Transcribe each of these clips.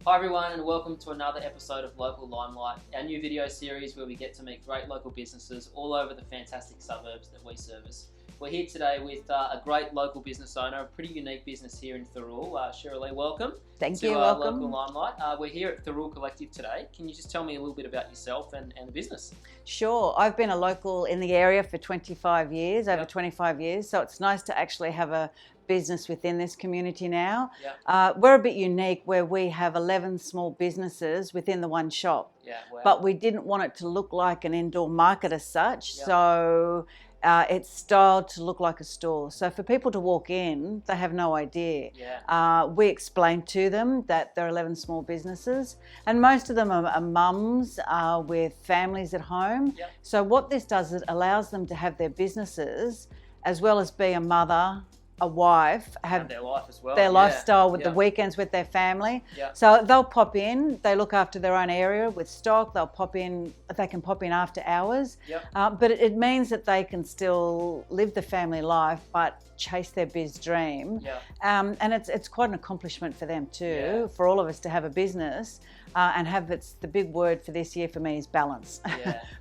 Hi everyone, and welcome to another episode of Local Limelight, our new video series where we get to meet great local businesses all over the fantastic suburbs that we service. We're here today with a great local business owner, a pretty unique business here in Thirroul. Shirley, welcome. Thank you, welcome. Local Limelight. We're here at Thirroul Collective today. Can you just tell me a little bit about yourself and the business? Sure, I've been a local in the area for 25 years, over 25 years, so it's nice to actually have a business within this community now. We're a bit unique where we have 11 small businesses within the one shop, but we didn't want it to look like an indoor market as such, so it's styled to look like a store. So for people to walk in, they have no idea. We explain to them that there are 11 small businesses, and most of them are mums with families at home. So what this does is it allows them to have their businesses as well as be a mother, a wife, have their life as well. Their lifestyle with the weekends with their family. So they'll pop in, they look after their own area with stock, they'll pop in, they can pop in after hours. But it means that they can still live the family life but chase their biz dream. And it's quite an accomplishment for them too, for all of us to have a business and have the big word for this year for me is balance.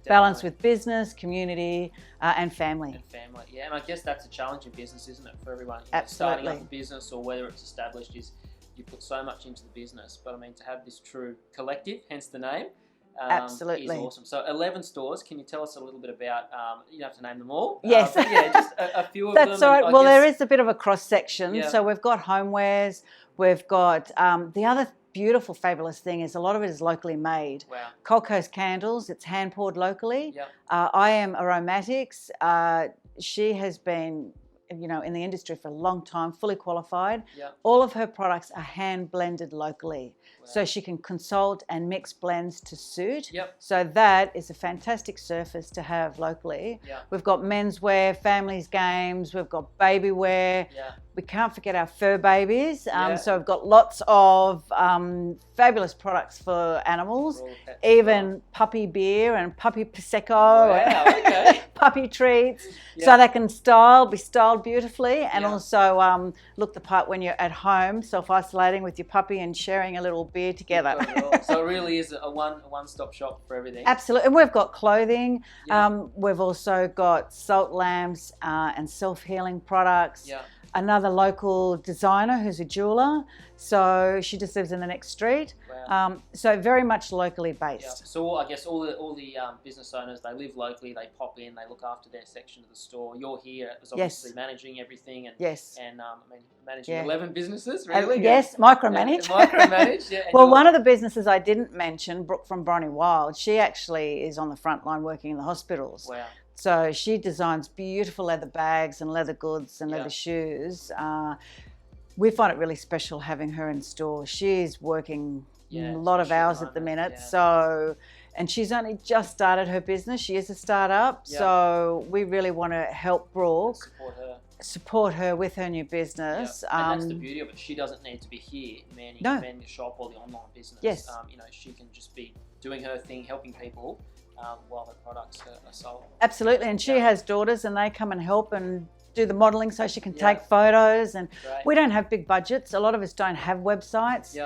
Balance with business, community and family. And I guess that's a challenge in business, isn't it, for everyone? Absolutely. Starting up a business or whether it's established is you put so much into the business, but I mean to have this true collective, hence the name, absolutely is awesome. So 11 stores. Can you tell us a little bit about? You don't have to name them all. Yes, just a few of them. That's all right. Well, there is a bit of a cross section. So we've got homewares. We've got the other beautiful, fabulous thing is a lot of it is locally made. Cold Coast Candles. It's hand poured locally. I Am Aromatics. She has been, in the industry for a long time, fully qualified. All of her products are hand blended locally. So she can consult and mix blends to suit. So that is a fantastic surface to have locally. We've got menswear, families games, we've got baby wear. We can't forget our fur babies. So we've got lots of fabulous products for animals, even puppy beer and puppy Prosecco and puppy treats. So they can be styled beautifully and also look the part when you're at home, self-isolating with your puppy and sharing a little beer together. So it really is a one-stop shop for everything. Absolutely. And we've got clothing. We've also got salt lamps and self-healing products. Another local designer who's a jeweler, so she just lives in the next street. So very much locally based. So I guess all the business owners, they live locally, they pop in, they look after their section of the store. You're here as obviously managing everything and managing 11 businesses, really. Micromanage. Micromanage. Well, one of the businesses I didn't mention, Brooke from Bronnie Wild, she actually is on the front line working in the hospitals. So she designs beautiful leather bags and leather goods and leather shoes. We find it really special having her in store. She's working a lot of hours at the minute. So, and she's only just started her business. She is a startup. So we really want to help Brooke. Support her with her new business. And that's the beauty of it. She doesn't need to be here manning the shop or the online business. She can just be doing her thing, helping people while the products are sold. Absolutely, and she has daughters and they come and help and do the modelling so she can take photos. And we don't have big budgets. A lot of us don't have websites.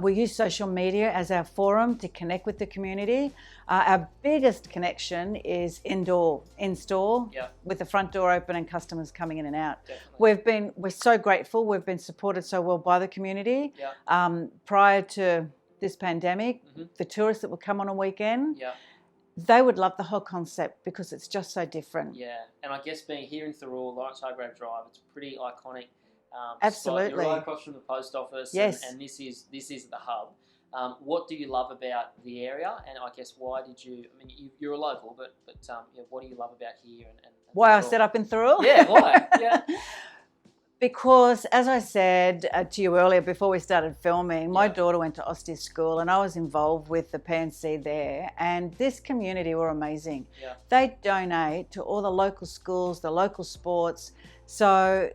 We use social media as our forum to connect with the community. Our biggest connection is in-store, with the front door open and customers coming in and out. We're so grateful. We've been supported so well by the community. Prior to this pandemic, the tourists that would come on a weekend, they would love the whole concept because it's just so different. And I guess being here in Thirroul, Lawrence Hargrave Drive, it's pretty iconic. Absolutely. You're right across from the post office, and this is the hub. What do you love about the area, and I guess why did you? I mean, you're a local, but what do you love about here? And why I set up in Thirroul? Why? Because, as I said to you earlier before we started filming, my daughter went to Austin School and I was involved with the PNC there, and this community were amazing. They donate to all the local schools, the local sports. So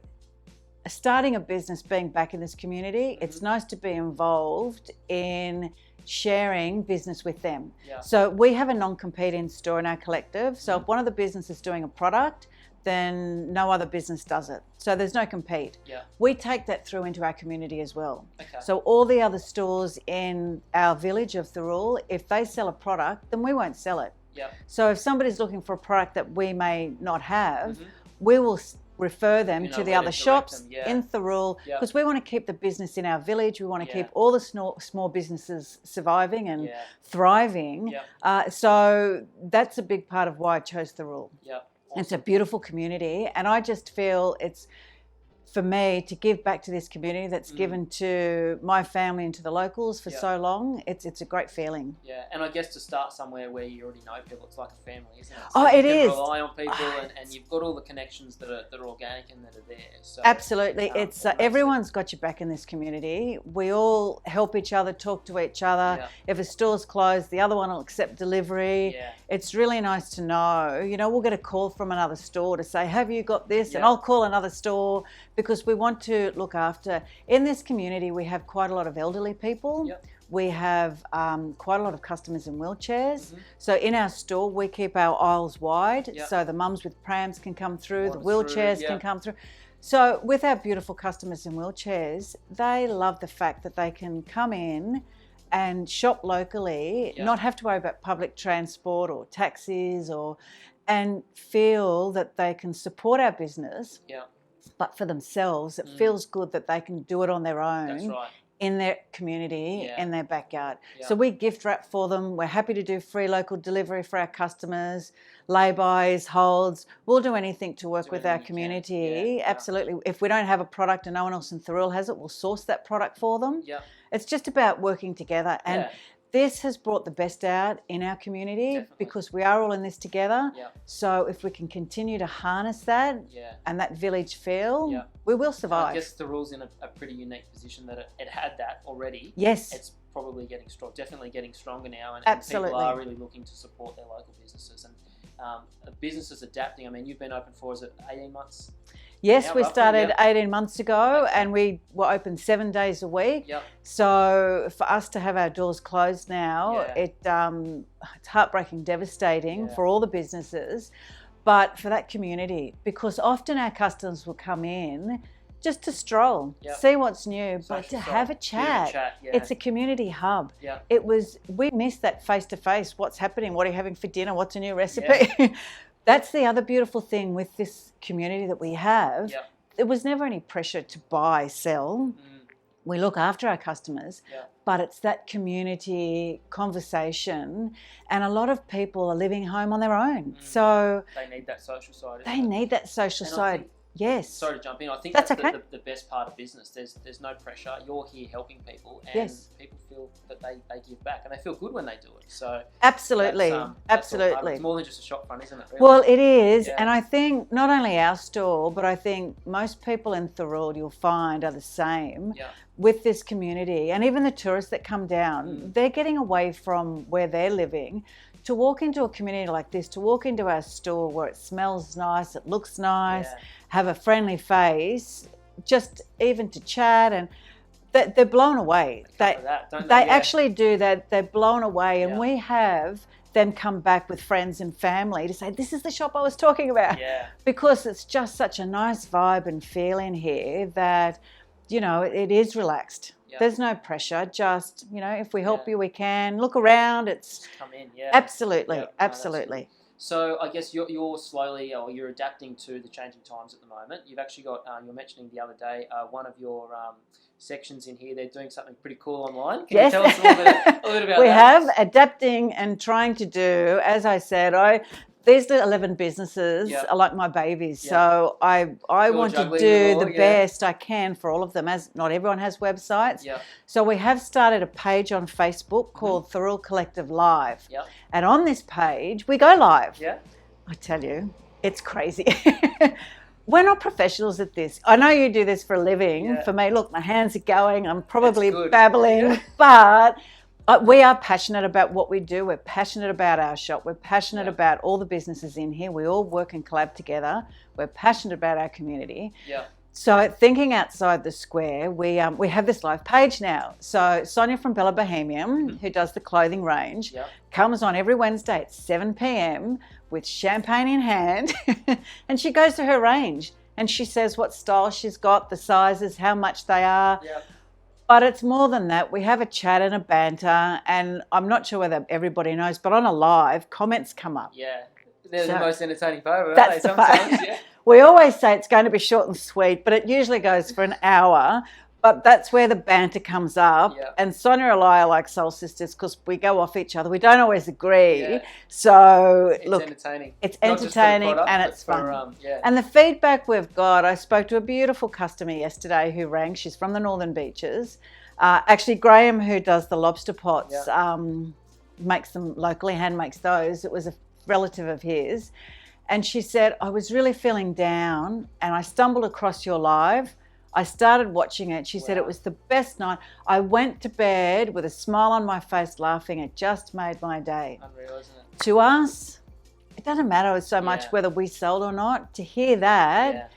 starting a business, being back in this community, it's nice to be involved in sharing business with them. So we have a non-compete in store in our collective. So if one of the businesses is doing a product, then no other business does it. So there's no compete. Yeah. We take that through into our community as well. Okay. So all the other stores in our village of Thirroul, if they sell a product, then we won't sell it. Yeah. So if somebody's looking for a product that we may not have, we will refer them to the other shops in Thirroul, because we want to keep the business in our village. We want to keep all the small businesses surviving and thriving. So that's a big part of why I chose Thirroul. Awesome. It's a beautiful community, and I just feel it's, for me, to give back to this community that's given to my family and to the locals for so long. It's a great feeling. Yeah, and I guess to start somewhere where you already know people, it's like a family, isn't it? So it is. You can rely on people, and you've got all the connections that are organic and that are there. So, absolutely. It's everyone's got your back in this community. We all help each other, talk to each other. Yeah. If a store's closed, the other one will accept delivery. Yeah. It's really nice to know. You know, we'll get a call from another store to say, have you got this? And I'll call another store, because we want to look after. In this community, we have quite a lot of elderly people. Yep. We have quite a lot of customers in wheelchairs. So in our store, we keep our aisles wide, so the mums with prams can come through, the wheelchairs can come through. So with our beautiful customers in wheelchairs, they love the fact that they can come in and shop locally, not have to worry about public transport or taxis, and feel that they can support our business. But for themselves, it feels good that they can do it on their own in their community, in their backyard. So we gift wrap for them. We're happy to do free local delivery for our customers, lay-bys, holds. We'll do anything to work with our community. Absolutely. If we don't have a product and no one else in Thirroul has it, we'll source that product for them. It's just about working together. And this has brought the best out in our community, because we are all in this together. So if we can continue to harness that and that village feel, we will survive. I guess Thirroul's in a pretty unique position that it had that already. Yes. It's probably getting strong, definitely getting stronger now, and absolutely, people are really looking to support their local businesses, and businesses adapting. I mean, you've been open for, is it 18 months? Yes, we started 18 months ago, and we were open 7 days a week. So for us to have our doors closed now, it's heartbreaking, devastating for all the businesses, but for that community, because often our customers will come in just to stroll, see what's new, but to have a chat. It's a community hub. We missed that face-to-face, what's happening, what are you having for dinner, what's a new recipe? That's the other beautiful thing with this community that we have. There was never any pressure to buy, sell. We look after our customers, but it's that community conversation, and a lot of people are living home on their own. So they need that social side. They need that social side. Yes. Sorry to jump in. I think that's okay. the best part of business. There's no pressure. You're here helping people, and people feel that they give back, and they feel good when they do it. So absolutely, absolutely. It's more than just a shop front, isn't it? Really? Well, it is, and I think not only our store, but I think most people in Thirroul you'll find are the same. With this community, and even the tourists that come down, they're getting away from where they're living to walk into a community like this, to walk into our store where it smells nice, it looks nice, have a friendly face, just even to chat, and they're blown away. They actually do that. They're blown away, and we have them come back with friends and family to say, this is the shop I was talking about. Because it's just such a nice vibe and feel in here that, you know, it is relaxed. There's no pressure. Just, you know, if we help you, we can. Look around. It's just come in. Absolutely, absolutely. So I guess you're slowly, or you're adapting to the changing times at the moment. You've actually got, you were mentioning the other day, one of your sections in here, they're doing something pretty cool online. Can you tell us a little bit about that? We have adapting and trying to do, as I said, these 11 businesses are like my babies. So I want to do the best I can for all of them, as not everyone has websites. So we have started a page on Facebook called Thirroul Collective Live. And on this page, we go live. I tell you, it's crazy. We're not professionals at this. I know you do this for a living. For me, look, my hands are going. I'm probably babbling, but we are passionate about what we do. We're passionate about our shop. We're passionate about all the businesses in here. We all work and collab together. We're passionate about our community. So thinking outside the square, we have this live page now. So Sonia from Bella Bohemian, who does the clothing range, comes on every Wednesday at 7 p.m. with champagne in hand and she goes to her range and she says what style she's got, the sizes, how much they are. Yep. But it's more than that. We have a chat and a banter, and I'm not sure whether everybody knows, but on a live, comments come up. Yeah. They're the most entertaining part of it, that's aren't they? Sometimes, yeah. We always say it's going to be short and sweet, but it usually goes for an hour. But that's where the banter comes up. Yep. And Sonia and I are like soul sisters because we go off each other. We don't always agree. Yeah. So, it's look, entertaining. It's entertaining product, and it's fun. Yeah. And the feedback we've got, I spoke to a beautiful customer yesterday who rang. She's from the Northern Beaches. Actually, Graham, who does the lobster pots, makes them locally, hand makes those. It was a relative of his. And she said, I was really feeling down and I stumbled across your live. I started watching it. She said it was the best night. I went to bed with a smile on my face laughing. It just made my day. Unreal, isn't it? To us, it doesn't matter so much whether we sold or not. To hear that,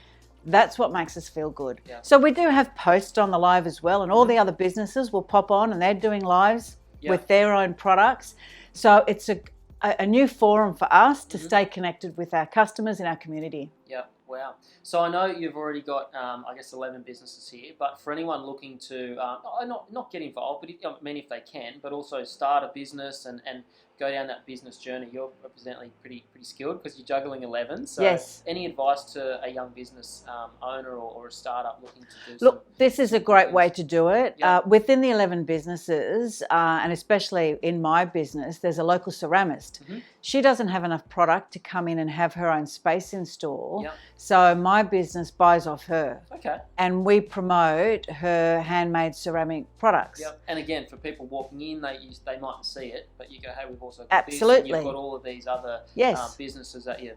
that's what makes us feel good. Yeah. So we do have posts on the live as well, and all the other businesses will pop on and they're doing lives with their own products. So it's a new forum for us to stay connected with our customers in our community. Yeah. Wow. So I know you've already got, 11 businesses here, but for anyone looking to not get involved, but if they can, but also start a business and go down that business journey, you're evidently pretty skilled because you're juggling 11. So any advice to a young business owner or a startup looking to do Look, this is a great way to do it. Yeah. Within the 11 businesses, and especially in my business, there's a local ceramist. She doesn't have enough product to come in and have her own space in store. Yep. So my business buys off her. Okay. And we promote her handmade ceramic products. Yep. And again, for people walking in, they mightn't see it, but you go, hey, we've also got Absolutely. this, and you've got all of these other businesses at your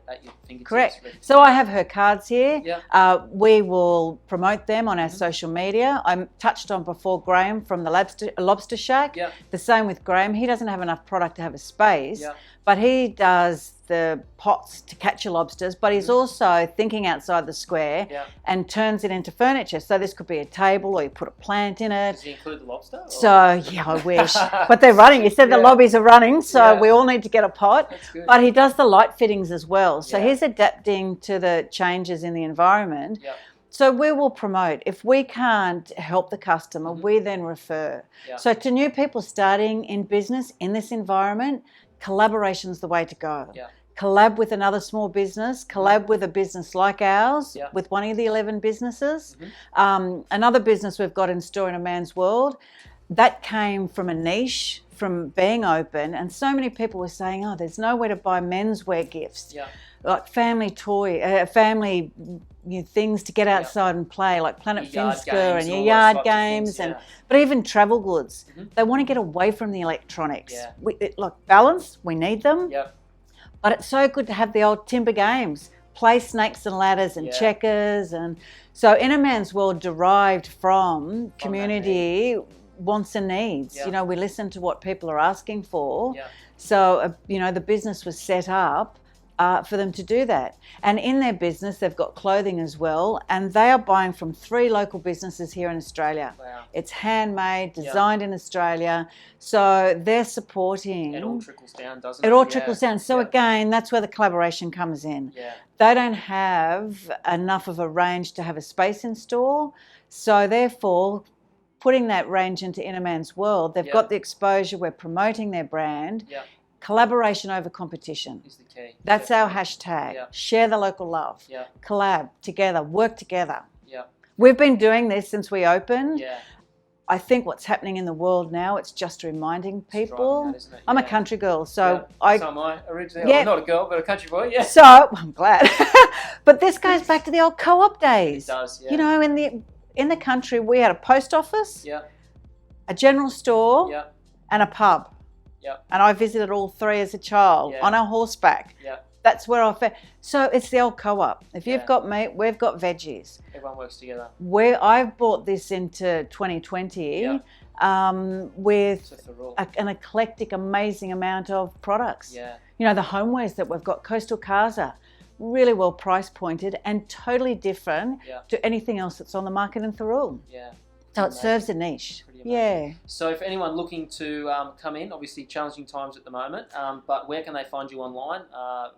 fingertips. Correct. So I have her cards here. Yep. We will promote them on our social media. I touched on before Graham from the Lobster Shack. Yep. The same with Graham. He doesn't have enough product to have a space, but he does the pots to catch your lobsters, but he's also thinking outside the square and turns it into furniture. So this could be a table or you put a plant in it. Does he include the lobster? Or? So, yeah, I wish. But they're running. You said the lobbies are running, so we all need to get a pot. That's good. But he does the light fittings as well. So he's adapting to the changes in the environment. Yep. So we will promote. If we can't help the customer, we then refer. Yep. So to new people starting in business in this environment, collaboration's the way to go. Yep. Collab with another small business, collab with a business like ours, with one of the 11 businesses. Another business we've got in store in a man's world, that came from a niche, from being open, and so many people were saying, oh, there's nowhere to buy menswear gifts, like family things to get outside and play, like Planet Finsker and your yard games, but even travel goods. They want to get away from the electronics. Like balance, we need them. But it's so good to have the old timber games, play snakes and ladders and checkers. And so in a man's world derived from community wants and needs. You know, we listen to what people are asking for. So, the business was set up for them to do that. And in their business, they've got clothing as well, and they are buying from 3 local businesses here in Australia. Wow. It's handmade, designed in Australia, so they're supporting. It all trickles down, doesn't it? It all trickles down. So again, that's where the collaboration comes in. They don't have enough of a range to have a space in store, so therefore, putting that range into Inner Man's World, they've got the exposure, we're promoting their brand. Collaboration over competition is the key. That's our hashtag. Share the local love. Collab together, work together. We've been doing this since we opened. I think what's happening in the world now, it's just reminding people. That, isn't it? I'm a country girl, so so am I originally. I'm not a girl, but a country boy. So I'm glad. But this goes back to the old co-op days. It does. You know, in the country, we had a post office, a general store, and a pub. And I visited all 3 as a child on a horseback. That's where I felt. So it's the old co-op. If you've got meat, we've got veggies. Everyone works together. I've brought this into 2020 with an eclectic, amazing amount of products. You know, the homewares that we've got, Coastal Casa, really well price pointed and totally different to anything else that's on the market in Thirroul. So it serves a niche. Pretty pretty amazing. So for anyone looking to come in, obviously challenging times at the moment, but where can they find you online?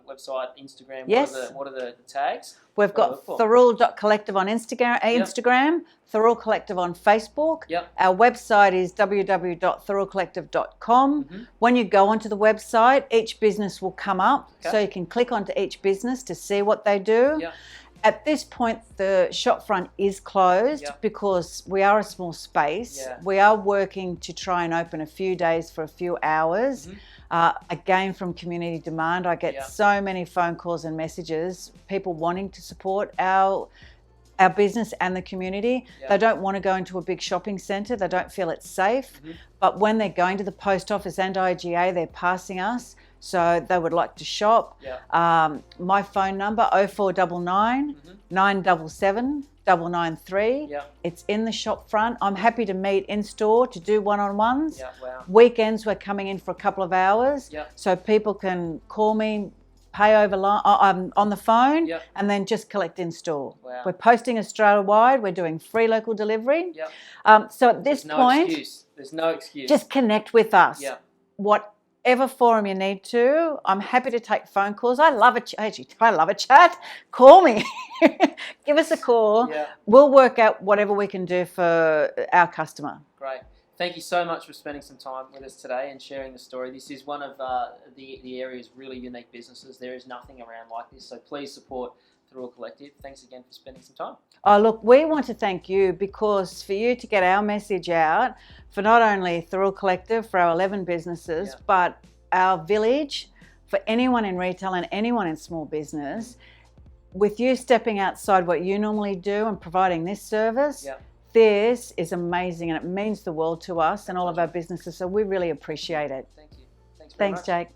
Website, Instagram, what are the tags? We've got Thirroul.collective on Instagram, Thirroul Collective on Facebook. Our website is www.thirroulcollective.com. When you go onto the website, each business will come up, so you can click onto each business to see what they do. At this point, the shop front is closed because we are a small space. We are working to try and open a few days for a few hours. Again, from community demand, I get so many phone calls and messages, people wanting to support our business and the community. They don't want to go into a big shopping centre. They don't feel it's safe. But when they're going to the post office and IGA, they're passing us. So they would like to shop. My phone number, 0499 977 993. It's in the shop front. I'm happy to meet in store to do one-on-ones. Weekends, we're coming in for a couple of hours. So people can call me, pay over on the phone, and then just collect in store. We're posting Australia-wide. We're doing free local delivery. So at this point, there's no excuse. Just connect with us. Whatever forum you need to. I'm happy to take phone calls. I love a chat. Call me. Give us a call. We'll work out whatever we can do for our customer. Great. Thank you so much for spending some time with us today and sharing the story. This is one of the area's really unique businesses. There is nothing around like this, so please support Thirroul Collective. Thanks again for spending some time. Oh, look, we want to thank you because for you to get our message out, for not only Thirroul Collective, for our 11 businesses, but our village, for anyone in retail and anyone in small business, with you stepping outside what you normally do and providing this service, this is amazing and it means the world to us and all of our businesses. So we really appreciate it. Thank you. Thanks, Jake.